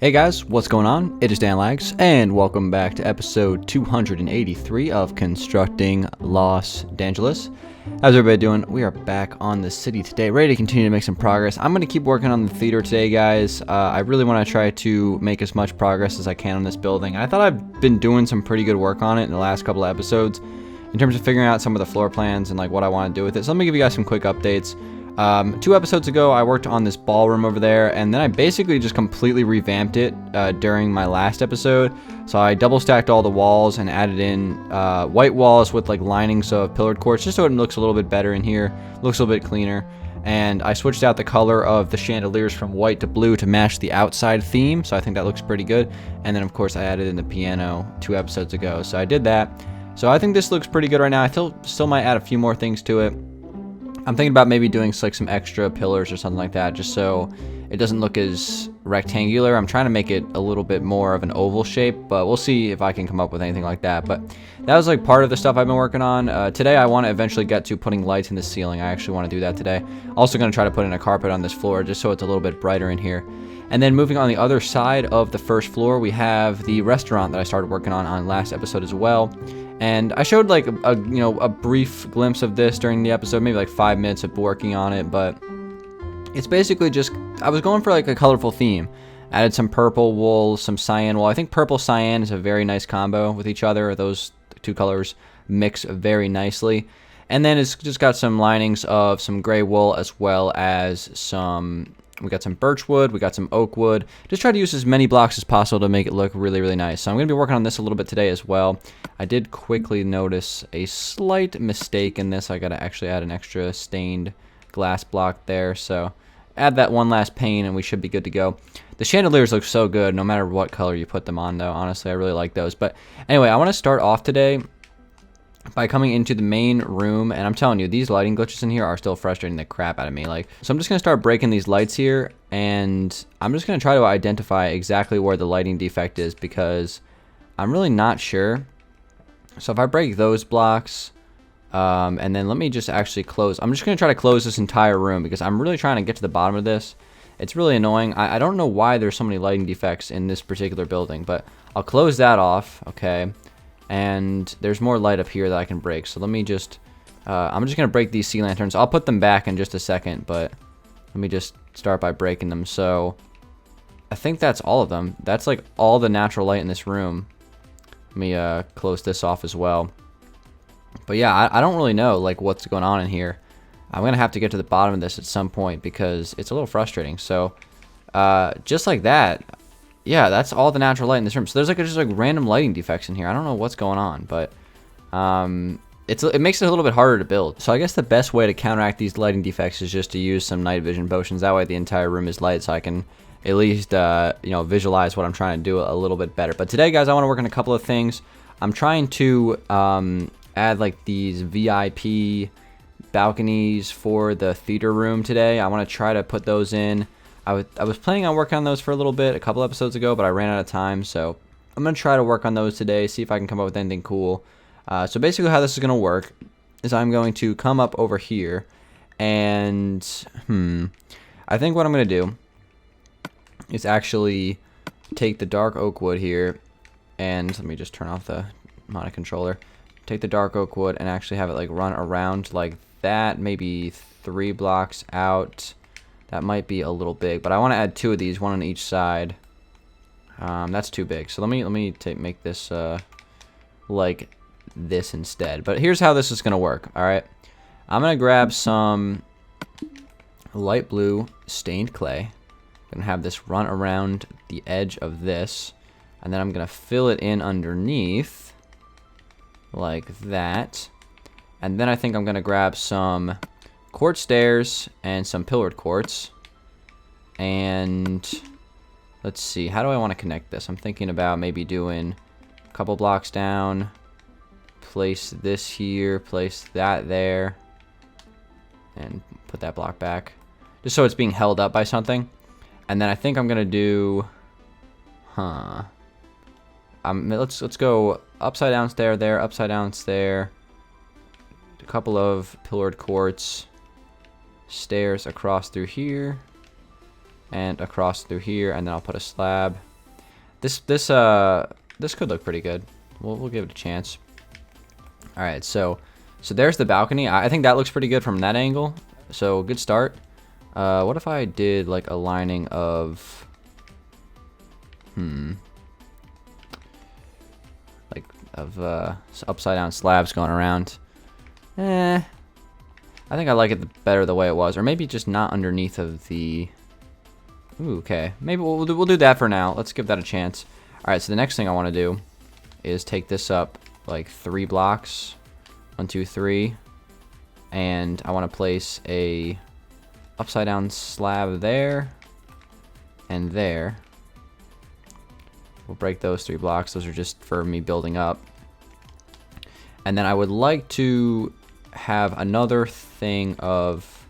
Hey guys, what's going on? It is Dangeles, and welcome back to episode 283 of Constructing Los Dangeles. How's everybody doing? We are back on the city today, ready to continue to make some progress. I'm going to keep working on the theater today, guys. I really want to try to make as much progress as I can on this building. I thought I've been doing some pretty good work on it in the last couple of episodes in terms of figuring out some of the floor plans and like what I want to do with it. So let me give you guys some quick updates. 2 episodes ago, I worked on this ballroom over there, and then I basically just completely revamped it during my last episode. So I double stacked all the walls and added in white walls with like linings of pillared quartz, just so it looks a little bit better in here, looks a little bit cleaner. And I switched out the color of the chandeliers from white to blue to match the outside theme, so I think that looks pretty good. And then of course I added in the piano 2 episodes ago, so I did that. So I think this looks pretty good right now. I still might add a few more things to it. I'm thinking about maybe doing like some extra pillars or something like that, just so it doesn't look as rectangular. I'm trying to make it a little bit more of an oval shape, but we'll see if I can come up with anything like that. But that was like part of the stuff I've been working on. Today I want to eventually get to putting lights in the ceiling. I actually want to do that today. Also going to try to put in a carpet on this floor just so it's a little bit brighter in here. And then moving on the other side of the first floor, we have the restaurant that I started working on last episode as well. And I showed like a brief glimpse of this during the episode, maybe like 5 minutes of working on it, but it's basically just, I was going for like a colorful theme. Added some purple wool, some cyan wool. I think purple cyan is a very nice combo with each other. Those 2 colors mix very nicely. And then it's just got some linings of some gray wool as well as we got some birch wood, we got some oak wood. Just try to use as many blocks as possible to make it look really, really nice. So I'm going to be working on this a little bit today as well. I did quickly notice a slight mistake in this. I got to actually add an extra stained glass block there. So add that one last pane and we should be good to go. The chandeliers look so good no matter what color you put them on though. Honestly, I really like those. But anyway, I want to start off today by coming into the main room, and I'm telling you, these lighting glitches in here are still frustrating the crap out of me. So I'm just gonna start breaking these lights here, and I'm just gonna try to identify exactly where the lighting defect is because I'm really not sure. So if I break those blocks, and then let me just actually close. I'm just gonna try to close this entire room because I'm really trying to get to the bottom of this. It's really annoying. I don't know why there's so many lighting defects in this particular building, but I'll close that off, okay? And there's more light up here that I can break. So let me just, I'm just going to break these sea lanterns. I'll put them back in just a second, but let me just start by breaking them. So I think that's all of them. That's like all the natural light in this room. Let me close this off as well. But yeah, I don't really know like what's going on in here. I'm going to have to get to the bottom of this at some point because it's a little frustrating. So just like that. Yeah, that's all the natural light in this room. So there's like just like random lighting defects in here. I don't know what's going on, but it makes it a little bit harder to build. So I guess the best way to counteract these lighting defects is just to use some night vision potions. That way the entire room is light, so I can at least visualize what I'm trying to do a little bit better. But today, guys, I want to work on a couple of things. I'm trying to add like these VIP balconies for the theater room today. I want to try to put those in. I was planning on working on those for a little bit a couple episodes ago, but I ran out of time, so I'm going to try to work on those today, see if I can come up with anything cool. So basically how this is going to work is I'm going to come up over here, and I think what I'm going to do is actually take the dark oak wood here, and let me just turn off the mono controller. Take the dark oak wood and actually have it like run around like that, maybe 3 blocks out. That might be a little big, but I want to add 2 of these, one on each side. That's too big. So let me make this like this instead. But here's how this is gonna work. All right, I'm gonna grab some light blue stained clay. I'm gonna have this run around the edge of this, and then I'm gonna fill it in underneath like that. And then I think I'm gonna grab some quartz stairs and some pillared quartz, and let's see, how do I want to connect this? I'm thinking about maybe doing a couple blocks down, place this here, place that there, and put that block back just so it's being held up by something. And then I think I'm gonna do let's go upside down stair there, upside down stair, a couple of pillared quartz stairs across through here and across through here, and then I'll put a slab This could look pretty good. We'll give it a chance. All right, so there's the balcony. I think that looks pretty good from that angle. So good start. What if I did like a lining of upside down slabs going around? I think I like it better the way it was, or maybe just not underneath of the. Ooh, okay, maybe we'll do that for now. Let's give that a chance. All right, so the next thing I want to do is take this up like 3 blocks. 1, 2, 3, and I want to place a upside down slab there and there. We'll break those 3 blocks. Those are just for me building up. And then I would like to have another thing of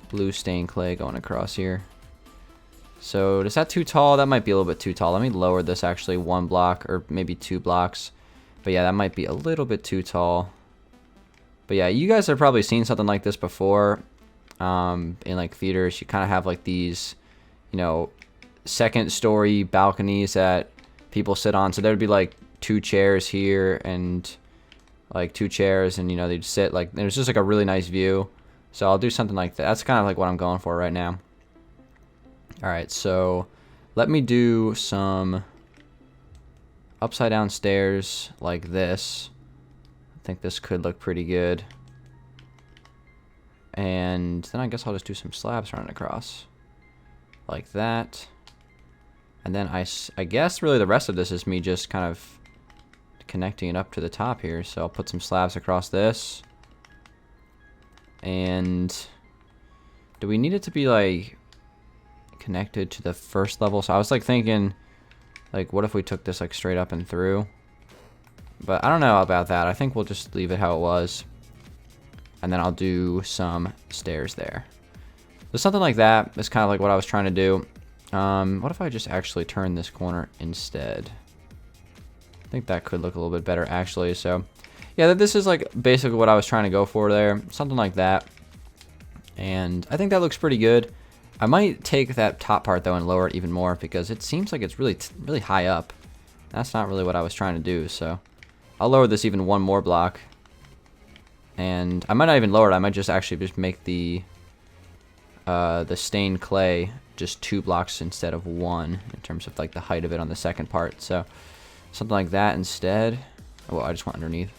blue stained clay going across here. So is that too tall? That might be a little bit too tall. Let me lower this actually 1 block or maybe 2 blocks. But yeah, that might be a little bit too tall. But yeah, you guys have probably seen something like this before in like theaters. You kind of have like these, you know, 2nd story balconies that people sit on. So there'd be like 2 chairs here and like 2 chairs, and you know, they'd sit like there's just like a really nice view. So I'll do something like that. That's kind of like what I'm going for right now. All right, so let me do some upside down stairs like this. I think this could look pretty good. And then I guess I'll just do some slabs running across like that. And then I guess really the rest of this is me just kind of connecting it up to the top here. So I'll put some slabs across this. And do we need it to be like connected to the first level? So I was like thinking, like, what if we took this like straight up and through? But I don't know about that. I think we'll just leave it how it was. And then I'll do some stairs there. So something like that is kind of like what I was trying to do. What if I just actually turn this corner instead? I think that could look a little bit better actually. So yeah, this is like basically what I was trying to go for there. Something like that. And I think that looks pretty good. I might take that top part though and lower it even more because it seems like it's really high up. That's not really what I was trying to do, so I'll lower this even 1 more block. And I might not even lower it. I might just actually just make the stained clay just 2 blocks instead of 1 in terms of like the height of it on the second part. So something like that instead. Oh, I just went underneath.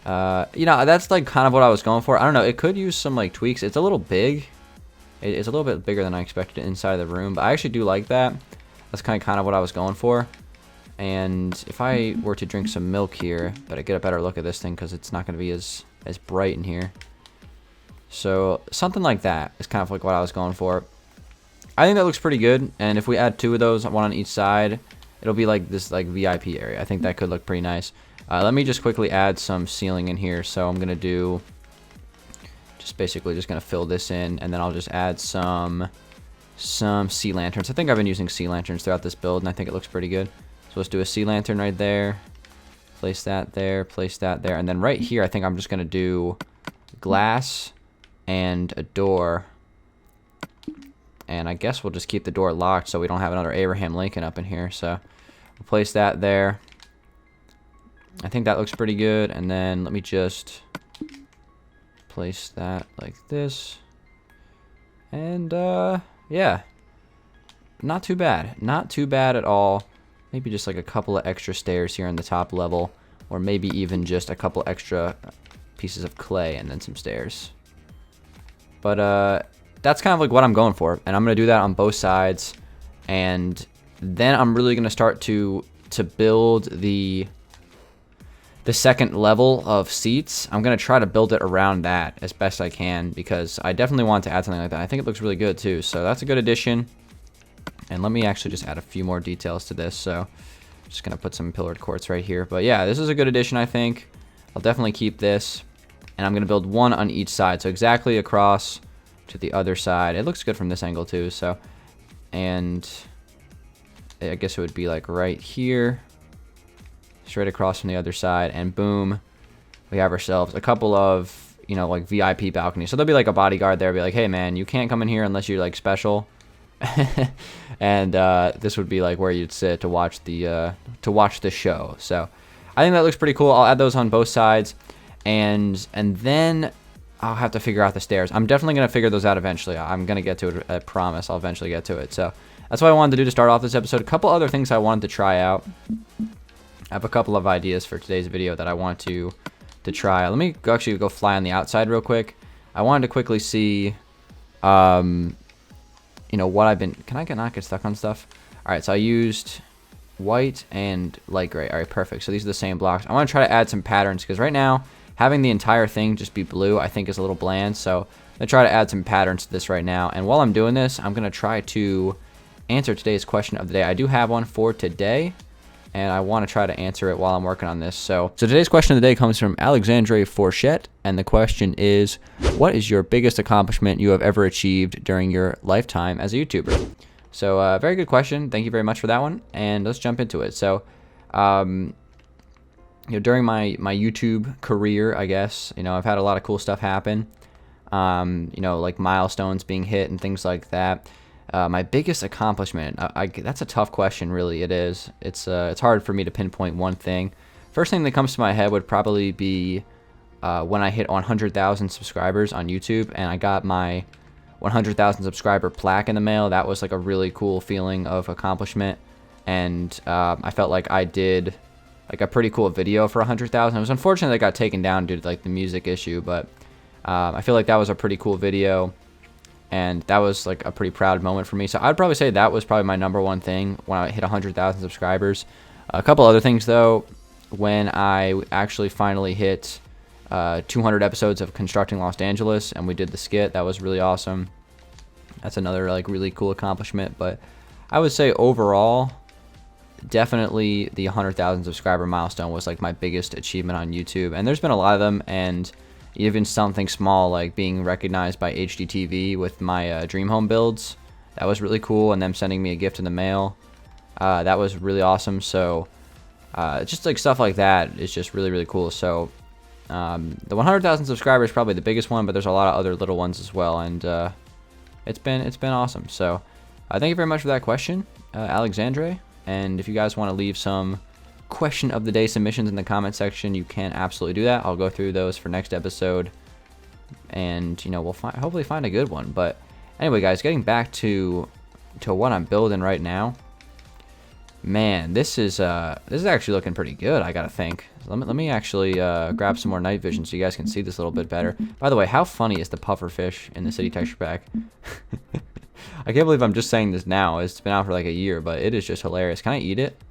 You know, that's like kind of what I was going for. I don't know. It could use some like tweaks. It's a little big. It's a little bit bigger than I expected inside of the room, but I actually do like that. That's kind of what I was going for. And if I were to drink some milk here, but I get a better look at this thing because it's not going to be as bright in here. So something like that is kind of like what I was going for. I think that looks pretty good. And if we add 2 of those, 1 on each side, it'll be like this like VIP area. I think that could look pretty nice. Let me just quickly add some ceiling in here. So I'm going to do basically just gonna fill this in, and then I'll just add some sea lanterns. I think I've been using sea lanterns throughout this build, and I think it looks pretty good. So let's do a sea lantern right there, place that there, and then right here I think I'm just gonna do glass and a door, and I guess we'll just keep the door locked so we don't have another Abraham Lincoln up in here. So we'll place that there. I think that looks pretty good, and then let me just place that like this, and yeah, not too bad at all. Maybe just like a couple of extra stairs here on the top level, or maybe even just a couple extra pieces of clay and then some stairs. But that's kind of like what I'm going for, and I'm gonna do that on both sides, and then I'm really gonna start to build the second level of seats. I'm going to try to build it around that as best I can, because I definitely want to add something like that. I think it looks really good too, so that's a good addition. And let me actually just add a few more details to this. So I'm just going to put some pillared quartz right here. But yeah, this is a good addition, I think. I'll definitely keep this, and I'm going to build 1 on each side, so exactly across to the other side. It looks good from this angle too. So, and I guess it would be like right here, straight across from the other side, and boom, we have ourselves a couple of, you know, like VIP balconies. So there'll be like a bodyguard there, be like, hey man, you can't come in here unless you're like special. And this would be like where you'd sit to watch the show. So I think that looks pretty cool. I'll add those on both sides, and then I'll have to figure out the stairs. I'm definitely gonna figure those out eventually. I'm gonna get to it. I promise. I'll eventually get to it. So that's what I wanted to do to start off this episode. A couple other things I wanted to try out. I have a couple of ideas for today's video that I want to try. Let me actually go fly on the outside real quick. I wanted to quickly see, you know, what I've been... Can I not get stuck on stuff? All right, so I used white and light gray. All right, perfect. So these are the same blocks. I want to try to add some patterns because right now, having the entire thing just be blue, I think is a little bland. So I'm going to try to add some patterns to this right now. And while I'm doing this, I'm going to try to answer today's question of the day. I do have one for today, and I want to try to answer it while I'm working on this. So today's question of the day comes from Alexandre Fourchette, and the question is, what is your biggest accomplishment you have ever achieved during your lifetime as a YouTuber? So very good question. Thank you very much for that one, and let's jump into it. So you know, during my YouTube career, I guess, you know, I've had a lot of cool stuff happen, you know, like milestones being hit and things like that. My biggest accomplishment, that's a tough question, really. It is. It's hard for me to pinpoint one thing. First thing that comes to my head would probably be when I hit 100,000 subscribers on YouTube, and I got my 100,000 subscriber plaque in the mail. That was like a really cool feeling of accomplishment, and I felt like I did like a pretty cool video for 100,000. It was unfortunate that it got taken down due to like the music issue, but I feel like that was a pretty cool video. And that was like a pretty proud moment for me. So I'd probably say that was probably my #1 thing when I hit 100,000 subscribers. A couple other things though, when I actually finally hit 200 episodes of Constructing Los Dangeles and we did the skit, that was really awesome. That's another like really cool accomplishment. But I would say overall, definitely the 100,000 subscriber milestone was like my biggest achievement on YouTube. And there's been a lot of them, and even something small like being recognized by HDTV with my dream home builds, that was really cool, and them sending me a gift in the mail, that was really awesome. So just like stuff like that is just really cool. So the 100,000 subscribers is probably the biggest one, but there's a lot of other little ones as well, and it's been awesome. So thank you very much for that question, Alexandre. And if you guys want to leave some question of the day submissions in the comment section, you can absolutely do that. I'll go through those for next episode, and you know, we'll hopefully find a good one. But anyway, guys, getting back to what I'm building right now, man, this is actually looking pretty good, I gotta think. Let me actually grab some more night vision so you guys can see this a little bit better. By the way, how funny is the puffer fish in the city texture pack? I can't believe I'm just saying this now. It's been out for like a year, but it is just hilarious. Can I eat it?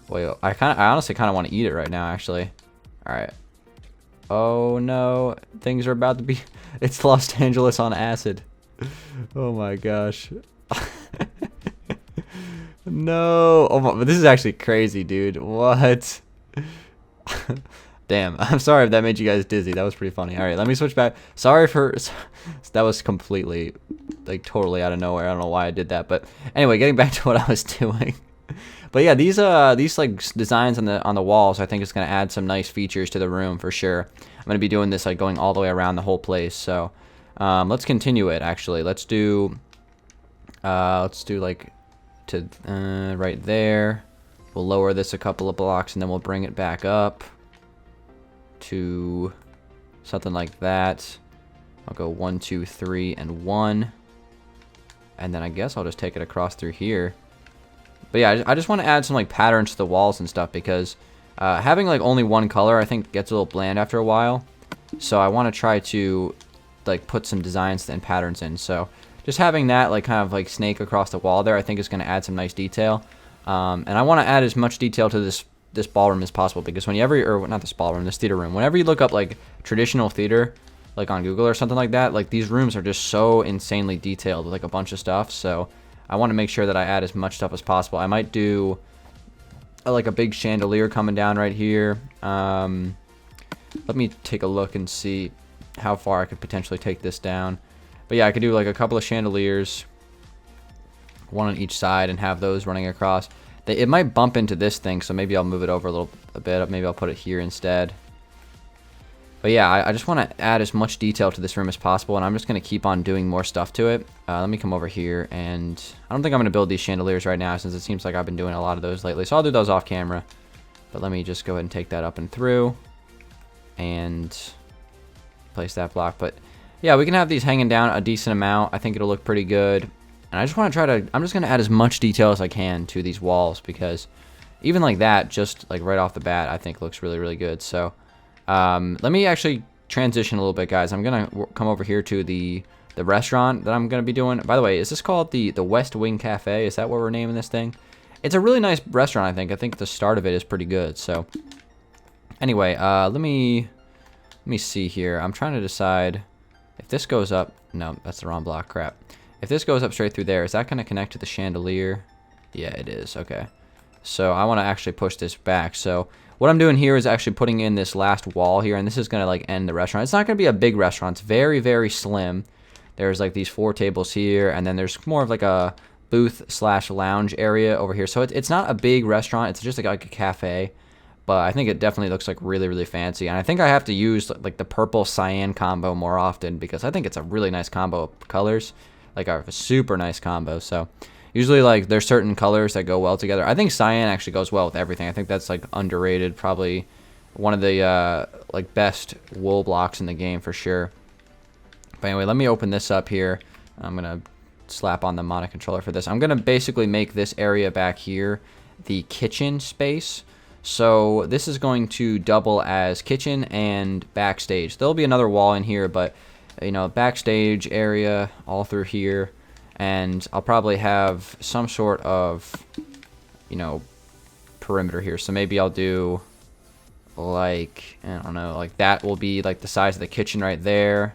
Wait, I honestly kind of want to eat it right now, actually. All right. Oh no, things are about to be... It's Los Angeles on acid. Oh my gosh. No. Oh my, this is actually crazy, dude. What? Damn. I'm sorry if that made you guys dizzy. That was pretty funny. All right, let me switch back. Sorry for... That was completely, like, totally out of nowhere. I don't know why I did that, but anyway, getting back to what I was doing. But yeah, these like designs on the walls, I think it's gonna add some nice features to the room for sure. I'm gonna be doing this like going all the way around the whole place. So let's continue it. Actually, let's do like to right there. We'll lower this a couple of blocks, and then we'll bring it back up to something like that. I'll go 1, 2, 3, and 1, and then I guess I'll just take it across through here. But yeah, I just want to add some like patterns to the walls and stuff, because having like only one color I think gets a little bland after a while. So I want to try to like put some designs and patterns in. So just having that like kind of like snake across the wall there, I think is going to add some nice detail. And I want to add as much detail to this ballroom as possible, because whenever, or not this ballroom, this theater room, whenever you look up like traditional theater, like on Google or something like that, like these rooms are just so insanely detailed with like a bunch of stuff. So I want to make sure that I add as much stuff as possible. I might do like a big chandelier coming down right here. Let me take a look and see how far I could potentially take this down. But yeah, I could do like a couple of chandeliers, one on each side, and have those running across. It might bump into this thing, so maybe I'll move it over a bit. Maybe I'll put it here instead. But yeah, I just want to add as much detail to this room as possible, and I'm just going to keep on doing more stuff to it. Let me come over here, and I don't think I'm going to build these chandeliers right now since it seems like I've been doing a lot of those lately. So I'll do those off camera. But let me just go ahead and take that up and through and place that block. But yeah, we can have these hanging down a decent amount. I think it'll look pretty good. And I just want to try to, I'm just going to add as much detail as I can to these walls, because even like that, just like right off the bat, I think looks really, really good. So let me actually transition a little bit, guys. I'm going to come over here to the restaurant that I'm going to be doing. By the way, is this called the West Wing Cafe? Is that what we're naming this thing? It's a really nice restaurant, I think. I think the start of it is pretty good. So anyway, let me see here. I'm trying to decide if this goes up. No, that's the wrong block. Crap. If this goes up straight through there, is that going to connect to the chandelier? Yeah, it is. Okay. So I want to actually push this back. So what I'm doing here is actually putting in this last wall here, and this is going to like end the restaurant. It's not going to be a big restaurant. It's very, very slim. There's like these 4 tables here, and then there's more of like a booth/lounge area over here. So it's not a big restaurant. It's just like a cafe, but I think it definitely looks like really, really fancy. And I think I have to use like the purple cyan combo more often, because I think it's a really nice combo of colors, like a super nice combo. So usually like there's certain colors that go well together. I think cyan actually goes well with everything. I think that's like underrated, probably one of the like best wool blocks in the game for sure. But anyway, let me open this up here. I'm gonna slap on the mono controller for this. I'm gonna basically make this area back here the kitchen space. So this is going to double as kitchen and backstage. There'll be another wall in here, but you know, backstage area all through here, and I'll probably have some sort of, you know, perimeter here. So maybe I'll do like, I don't know, like that will be like the size of the kitchen right there.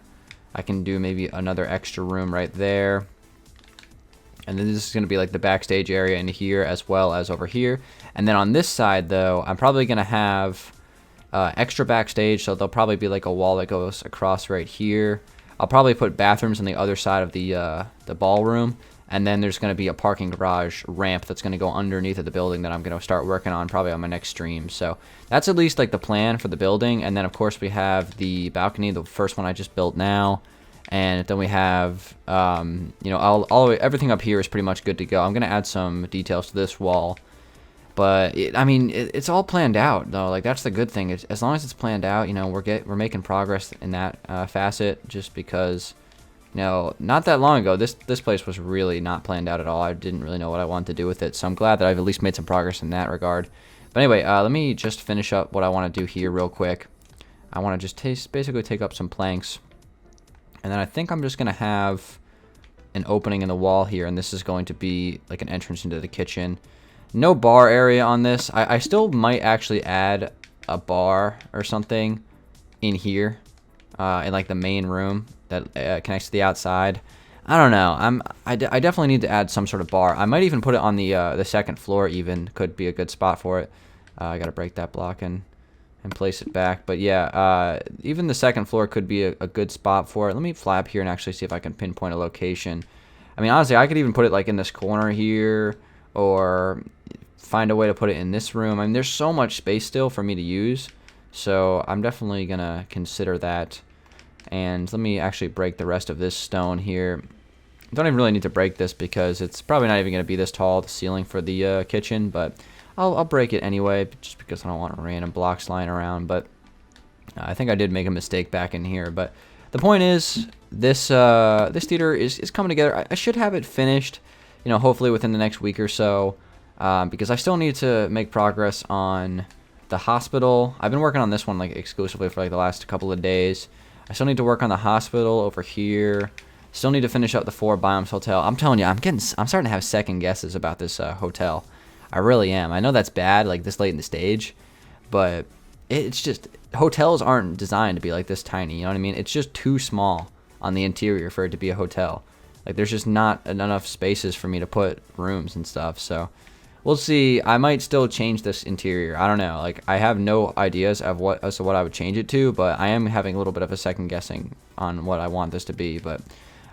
I can do maybe another extra room right there. And then this is going to be like the backstage area in here as well as over here. And then on this side, though, I'm probably going to have extra backstage. So there'll probably be like a wall that goes across right here. I'll probably put bathrooms on the other side of the ballroom. And then there's going to be a parking garage ramp that's going to go underneath of the building that I'm going to start working on probably on my next stream. So that's at least like the plan for the building. And then, of course, we have the balcony, the first one I just built now. And then we have, you know, everything up here is pretty much good to go. I'm going to add some details to this wall. But, I mean, it's all planned out, though. Like, that's the good thing. As long as it's planned out, you know, we're making progress in that facet, just because, you know, not that long ago, this place was really not planned out at all. I didn't really know what I wanted to do with it. So I'm glad that I've at least made some progress in that regard. But anyway, let me just finish up what I want to do here real quick. I want to just basically take up some planks. And then I think I'm just going to have an opening in the wall here, and this is going to be like an entrance into the kitchen. No bar area on this. I still might actually add a bar or something in here in like the main room that connects to the outside. I don't know. I definitely need to add some sort of bar. I might even put it on the second floor even. Could be a good spot for it. I got to break that block and place it back. But yeah, even the second floor could be a good spot for it. Let me fly up here and actually see if I can pinpoint a location. I mean, honestly, I could even put it like in this corner here, or find a way to put it in this room. I mean, there's so much space still for me to use, so I'm definitely gonna consider that. And let me actually break the rest of this stone here. Don't even really need to break this because it's probably not even gonna be this tall, the ceiling for the kitchen, but I'll break it anyway, just because I don't want random blocks lying around. But I think I did make a mistake back in here. But the point is, this theater is coming together. I should have it finished, you know, hopefully within the next week or so, because I still need to make progress on the hospital. I've been working on this one like exclusively for like the last couple of days. I still need to work on the hospital over here. Still need to finish up the 4 Biomes Hotel. I'm telling you, I'm starting to have second guesses about this hotel. I really am. I know that's bad, like this late in the stage, but it's just, hotels aren't designed to be like this tiny, you know what I mean? It's just too small on the interior for it to be a hotel. Like, there's just not enough spaces for me to put rooms and stuff, so we'll see. I might still change this interior. I don't know. Like, I have no ideas as to what I would change it to, but I am having a little bit of a second guessing on what I want this to be. But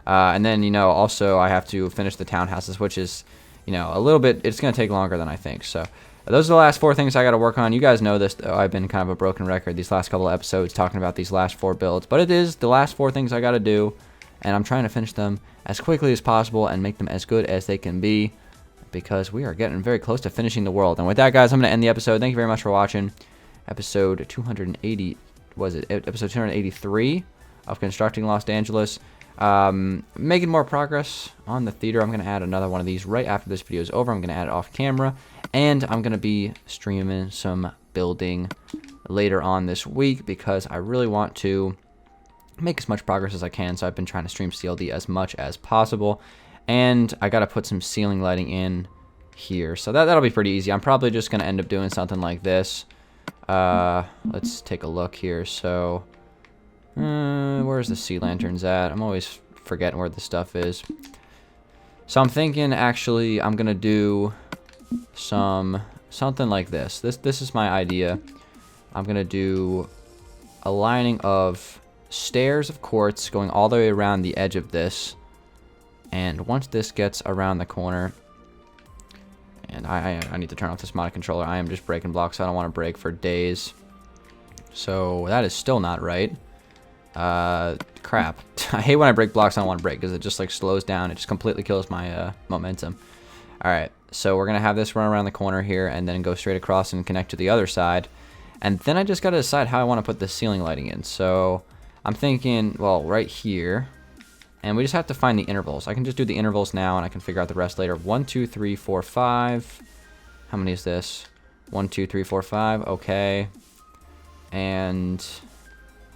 and then, you know, also I have to finish the townhouses, which is, you know, a little bit, it's going to take longer than I think. So Those are the last 4 things I got to work on. You guys know this, though. I've been kind of a broken record these last couple of episodes talking about these last 4 builds. But it is the last 4 things I got to do. And I'm trying to finish them as quickly as possible and make them as good as they can be. Because we are getting very close to finishing the world. And with that, guys, I'm going to end the episode. Thank you very much for watching. Episode 280, was it? Episode 283 of Constructing Los Dangeles. Making more progress on the theater. I'm going to add another one of these right after this video is over. I'm going to add it off camera. And I'm going to be streaming some building later on this week because I really want to make as much progress as I can. So I've been trying to stream CLD as much as possible. And I got to put some ceiling lighting in here. So that'll be pretty easy. I'm probably just going to end up doing something like this. Let's take a look here. So, where's the sea lanterns at? I'm always forgetting where the stuff is. So I'm thinking, actually, I'm going to do something like this. This is my idea. I'm going to do a lining of stairs of quartz going all the way around the edge of this. And once this gets around the corner, and I need to turn off this modded controller. I am just breaking blocks. I don't want to break for days. So that is still not right. Crap. I hate when I break blocks I don't want to break because it just like slows down. It just completely kills my momentum. Alright, so we're going to have this run around the corner here and then go straight across and connect to the other side. And then I just got to decide how I want to put the ceiling lighting in. So I'm thinking, well, right here. And we just have to find the intervals. I can just do the intervals now, and I can figure out the rest later. 1, 2, 3, 4, 5. How many is this? 1, 2, 3, 4, 5. Okay. And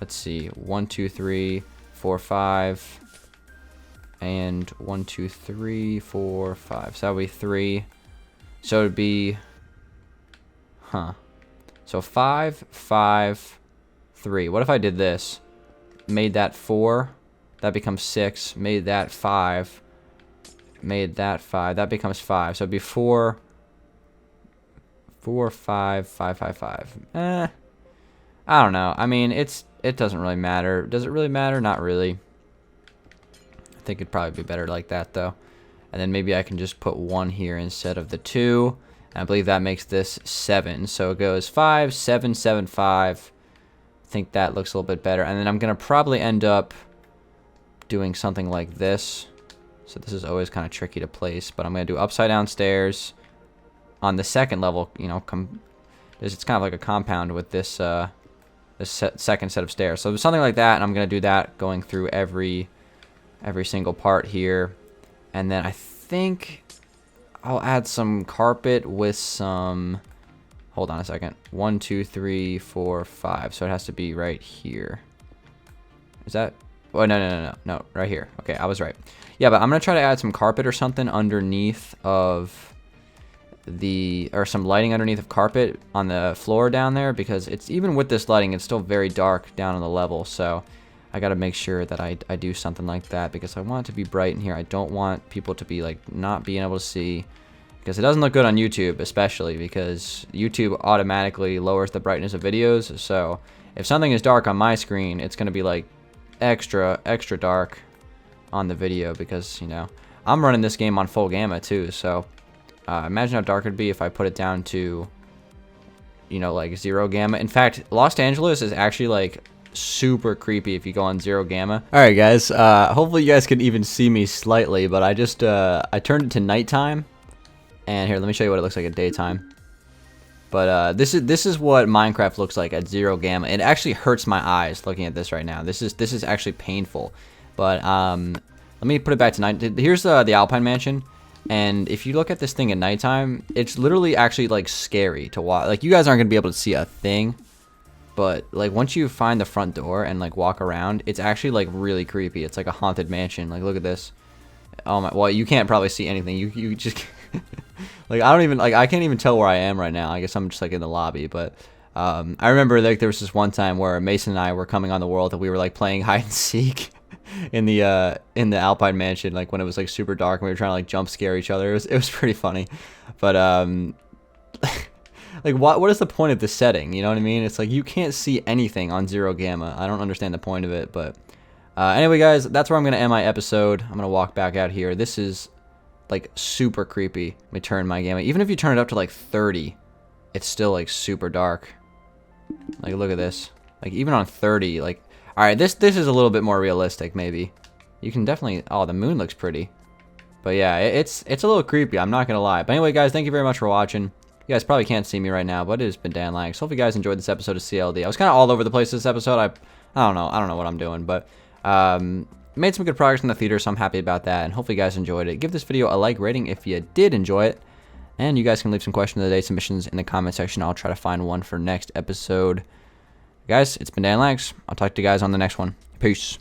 let's see. 1, 2, 3, 4, 5. And 1, 2, 3, 4, 5. So that would be 3. So it would be... So 5, 5, 3. What if I did this? Made that 4. That becomes 6. Made that 5. Made that 5. That becomes 5. So it'd be 4, 4, 5, 5, 5, 5. I don't know. I mean, it doesn't really matter. Does it really matter? Not really. I think it'd probably be better like that, though. And then maybe I can just put 1 here instead of the 2. And I believe that makes this 7. So it goes 5, 7, 7, 5. I think that looks a little bit better. And then I'm going to probably end up doing something like this. So this is always kind of tricky to place, but I'm going to do upside down stairs on the second level. You know, it's kind of like a compound with this second set of stairs. So something like that, and I'm going to do that going through every single part here. And then I think I'll add some carpet with some... Hold on a second. 1, 2, 3, 4, 5. So it has to be right here. Is that... Oh, no, right here. Okay, I was right. Yeah, but I'm going to try to add some carpet or something underneath of or some lighting underneath of carpet on the floor down there, because it's, even with this lighting, it's still very dark down on the level, so I got to make sure that I do something like that, because I want it to be bright in here. I don't want people to be, like, not being able to see, because it doesn't look good on YouTube, especially, because YouTube automatically lowers the brightness of videos, so if something is dark on my screen, it's going to be, like, extra dark on the video, because, you know, I'm running this game on full gamma too, so imagine how dark it'd be if I put it down to, you know, like 0 gamma. In fact, Los Angeles is actually like super creepy if you go on 0 gamma. Alright guys, hopefully you guys can even see me slightly, but I just I turned it to nighttime, and here, let me show you what it looks like at daytime. But this is what Minecraft looks like at 0 gamma. It actually hurts my eyes looking at this right now. This is actually painful. But let me put it back to night. Here's the Alpine Mansion, and if you look at this thing at nighttime, it's literally actually like scary to watch. Like, you guys aren't gonna be able to see a thing, but like once you find the front door and like walk around, it's actually like really creepy. It's like a haunted mansion. Like, look at this. Oh my! Well, you can't probably see anything. You just like, I don't even, like, I can't even tell where I am right now. I guess I'm just like in the lobby. But I remember, like, there was this one time where Mason and I were coming on the world, and we were like playing hide and seek in the Alpine Mansion, like when it was like super dark, and we were trying to like jump scare each other. It was pretty funny. But like, what is the point of the setting? You know what I mean? It's like you can't see anything on 0 gamma. I don't understand the point of it. But anyway, guys, that's where I'm gonna end my episode. I'm gonna walk back out here. This is like super creepy. Let me turn my gamma. Even if you turn it up to like 30, it's still like super dark. Like, look at this. Like, even on 30, like, all right, this is a little bit more realistic, maybe. You can definitely, oh, the moon looks pretty. But yeah, it's a little creepy, I'm not gonna lie. But anyway, guys, thank you very much for watching. You guys probably can't see me right now, but it has been Dangeles. Hope you guys enjoyed this episode of CLD. I was kind of all over the place this episode. I don't know what I'm doing, but made some good progress in the theater, so I'm happy about that. And hopefully you guys enjoyed it. Give this video a like rating if you did enjoy it. And you guys can leave some questions of the day submissions in the comment section. I'll try to find one for next episode. Guys, it's been Dangeles. I'll talk to you guys on the next one. Peace.